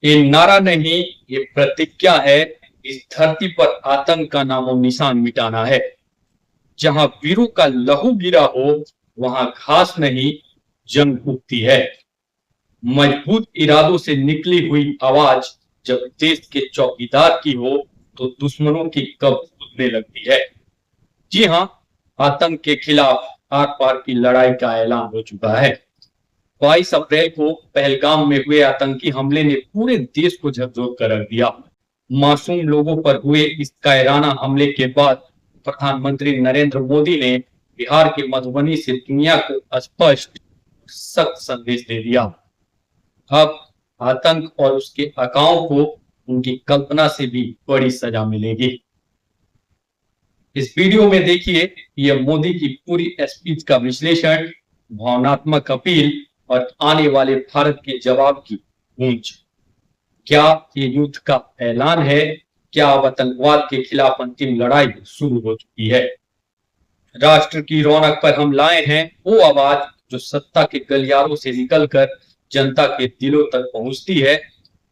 ये नारा नहीं, ये प्रतिज्ञा है। इस धरती पर आतंक का नामो निशान मिटाना है। जहां वीरों का लहू गिरा हो, वहां घास नहीं, जंग उगती है। मजबूत इरादों से निकली हुई आवाज जब देश के चौकीदार की हो, तो दुश्मनों की कब उठने लगती है। जी हाँ, आतंक के खिलाफ आर पार की लड़ाई का ऐलान हो चुका है। 22 अप्रैल को पहलगाम में हुए आतंकी हमले ने पूरे देश को झकझोर कर रख दिया। मासूम लोगों पर हुए इस कायराना हमले के बाद प्रधानमंत्री नरेंद्र मोदी ने बिहार के मधुबनी से दुनिया को स्पष्ट सख्त संदेश दे दिया। अब आतंक और उसके आकाओं को उनकी कल्पना से भी बड़ी सजा मिलेगी। इस वीडियो में देखिए यह मोदी की पूरी स्पीच का विश्लेषण, भावनात्मक अपील और आने वाले भारत के जवाब की गूंज। क्या ये युद्ध का ऐलान है? क्या अब आतंकवाद के खिलाफ अंतिम लड़ाई शुरू हो चुकी है? राष्ट्र की रौनक पर हम लाए हैं वो आवाज जो सत्ता के गलियारों से निकलकर जनता के दिलों तक पहुंचती है।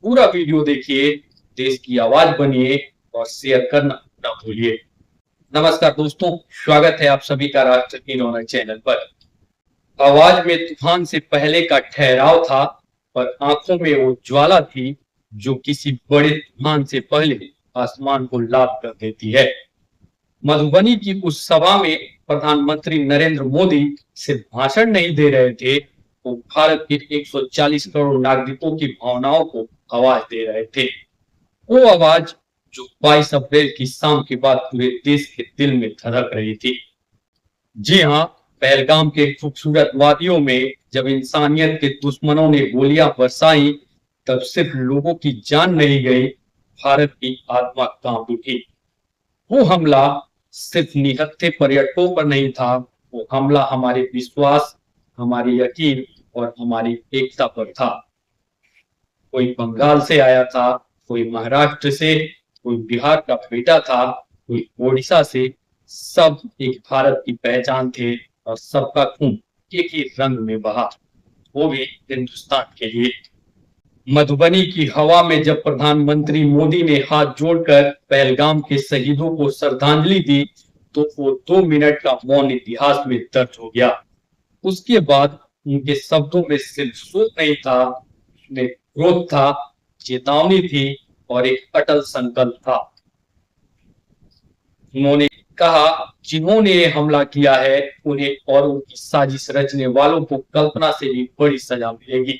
पूरा वीडियो देखिए, देश की आवाज बनिए और शेयर करना न भूलिए। नमस्कार दोस्तों, स्वागत है आप सभी का राष्ट्र की रौनक चैनल पर। आवाज में तूफान से पहले का ठहराव था, पर आंखों में वो ज्वाला थी जो किसी बड़े तूफान से पहले आसमान को लाल कर देती है। मधुबनी की उस सभा में प्रधानमंत्री नरेंद्र मोदी सिर्फ भाषण नहीं दे रहे थे, वो भारत के 140 करोड़ नागरिकों की भावनाओं को आवाज दे रहे थे। वो आवाज जो 22 अप्रैल की शाम के बाद पूरे देश के दिल में धड़क रही थी। जी हाँ, पहलगाम के खूबसूरत वादियों में जब इंसानियत के दुश्मनों ने गोलियां बरसाई, तब सिर्फ लोगों की जान नहीं गई, भारत की आत्मा कांप उठी। वो हमला सिर्फ निहत्थे पर्यटकों पर नहीं था, वो हमला हमारे विश्वास, हमारी यकीन और हमारी एकता पर था। कोई बंगाल से आया था, कोई महाराष्ट्र से, कोई बिहार का बेटा था, कोई ओडिशा से, सब एक भारत की पहचान थे और सबका खून एक ही रंग में बहा, वो भी हिंदुस्तान के लिए। मधुबनी की हवा में जब प्रधानमंत्री मोदी ने हाथ जोड़कर पहलगाम के शहीदों को श्रद्धांजलि दी, तो वो 2 मिनट का मौन इतिहास में दर्ज हो गया। उसके बाद उनके शब्दों में सिर्फ शोक नहीं था, उसमें क्रोध था, चेतावनी थी और एक अटल संकल्प था। उन्होंने कहा, जिन्होंने ये हमला किया है उन्हें और उनकी साजिश रचने वालों को कल्पना से भी बड़ी सजा मिलेगी।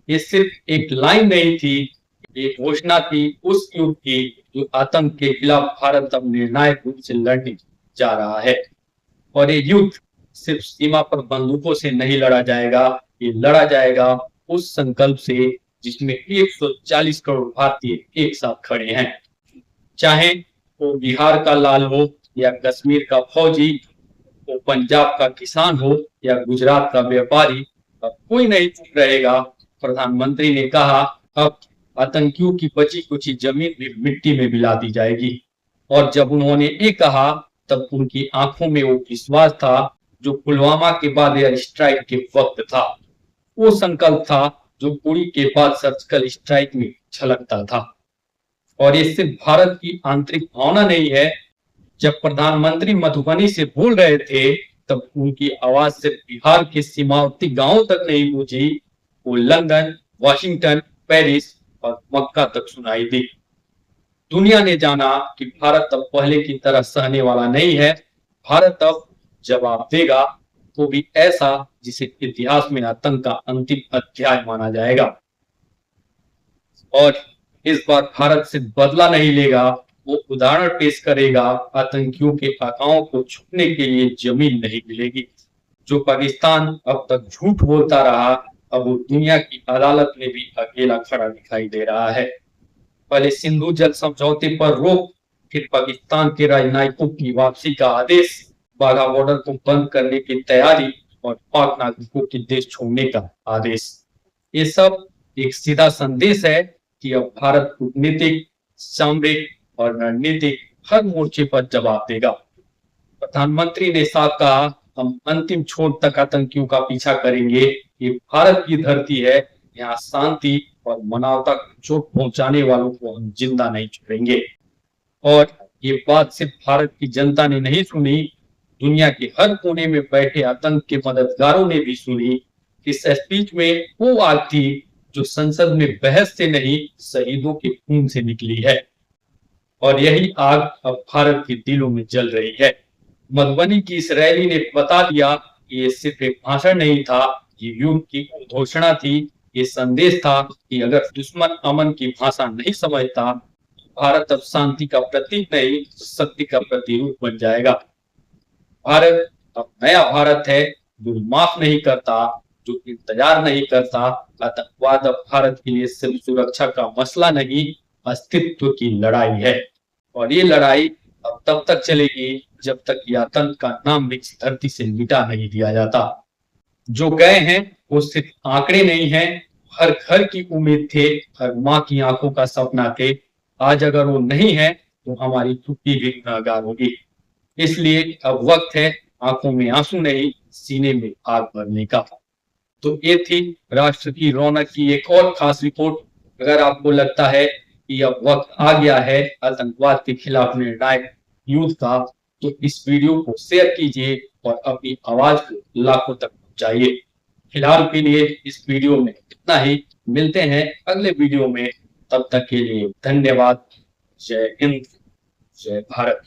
ये सिर्फ एक लाइन नहीं थी, ये घोषणा थी उस युद्ध की जो आतंक के खिलाफ भारत अब निर्णायक रूप से लड़ने जा रहा है। और ये युद्ध सिर्फ सीमा पर बंदूकों से नहीं लड़ा जाएगा, ये लड़ा जाएगा उस संकल्प से जिसमें 140 करोड़ भारतीय एक साथ खड़े हैं। चाहे वो बिहार का लाल हो या कश्मीर का फौजी, वो पंजाब का किसान हो या गुजरात का व्यापारी, अब कोई नहीं चुप रहेगा। प्रधानमंत्री ने कहा, अब आतंकियों की बची कुछ जमीन भी मिट्टी में मिला दी जाएगी। और जब उन्होंने ये कहा, तब उनकी आंखों में वो विश्वास था जो पुलवामा के बाद एयर स्ट्राइक के वक्त था। वो संकल्प था जो उड़ी के बाद सर्जिकल स्ट्राइक में झलकता था। और ये सिर्फ भारत की आंतरिक भावना नहीं है। जब प्रधानमंत्री मधुबनी से बोल रहे थे, तब उनकी आवाज सिर्फ बिहार के सीमावर्ती गांवों तक नहीं गूंजी, वो लंदन, वाशिंगटन, पेरिस और मक्का तक सुनाई दी। दुनिया ने जाना कि भारत अब पहले की तरह सहने वाला नहीं है। भारत अब जवाब देगा, वो भी ऐसा जिसे इतिहास में आतंक का अंतिम अध्याय माना जाएगा। और इस बार भारत से बदला नहीं लेगा, वो उदाहरण पेश करेगा। आतंकियों के आकाओं को छुपने के लिए जमीन नहीं मिलेगी। जो पाकिस्तान अब तक झूठ बोलता रहा, अब वो दुनिया की अदालत में भी अकेला खड़ा दिखाई दे रहा है। पहले सिंधु जल समझौते पर रोक, फिर पाकिस्तान के राजनयिकों की वापसी का आदेश, बाघा बॉर्डर को बंद करने की तैयारी और पाक नागरिकों के देश छोड़ने का आदेश। ये सब एक सीधा संदेश है कि अब भारत कूटनीतिक, सामरिक और रणनीतिक हर मोर्चे पर जवाब देगा। प्रधानमंत्री ने साफ कहा, हम अंतिम छोर तक आतंकियों का पीछा करेंगे। ये भारत की धरती है, यहाँ शांति और मानवता को चोट पहुंचाने वालों को हम जिंदा नहीं छोड़ेंगे। और ये बात सिर्फ भारत की जनता ने नहीं सुनी, दुनिया के हर कोने में बैठे आतंक के मददगारों ने भी सुनी। इस स्पीच में वो आग थी जो संसद में बहस से नहीं, शहीदों के खून से निकली है। और यही आग अब भारत के दिलों में जल रही है। मधुबनी की इस रैली ने बता दिया कि ये सिर्फ एक भाषण नहीं था, ये युद्ध की घोषणा थी। ये संदेश था कि अगर दुश्मन अमन की भाषा नहीं समझता, भारत अब शांति का प्रतीक नहीं, शक्ति का प्रतिरूप बन जाएगा। भारत अब नया भारत है, जो माफ नहीं करता, जो इंतजार नहीं करता। आतंकवाद अब भारत के लिए सिर्फ सुरक्षा का मसला नहीं, अस्तित्व की लड़ाई है। और ये लड़ाई अब तब तक चलेगी जब तक ये आतंक का नाम भी इस धरती से मिटा नहीं दिया जाता। जो गए हैं वो सिर्फ आंकड़े नहीं हैं, हर घर की उम्मीद थे, हर माँ की आंखों का सपना थे। आज अगर वो नहीं है तो हमारी छुट्टी भी गुनहगार होगी। इसलिए अब वक्त है आंखों में आंसू नहीं, सीने में आग भरने का। तो ये थी राष्ट्र की रौनक की एक और खास रिपोर्ट। अगर आपको लगता है कि अब वक्त आ गया है आतंकवाद के खिलाफ निर्णायक युद्ध का, तो इस वीडियो को शेयर कीजिए और अपनी आवाज को लाखों तक पहुंचाइए। फिलहाल के लिए इस वीडियो में इतना ही। मिलते हैं अगले वीडियो में, तब तक के लिए धन्यवाद। जय हिंद, जय भारत।